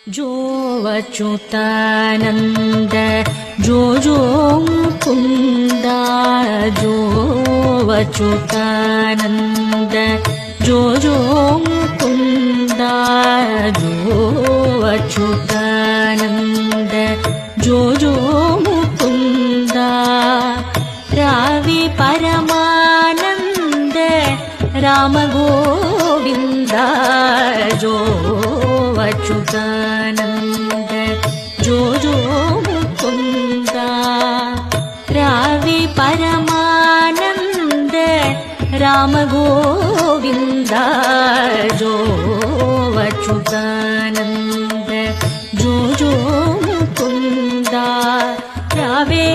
जो अच्युतानन्द जो मुकुन्द जो अच्युतानन्द जो मुकुन्द जो अच्युतानन्द जो मुकुन्द रावि परमानन्द राम गोविन्द जो अच्युतानन्द जो मुकुन्द रावि परमानन्द राम गोविन्द जो अच्युतानन्द जो मुकुन्द रावे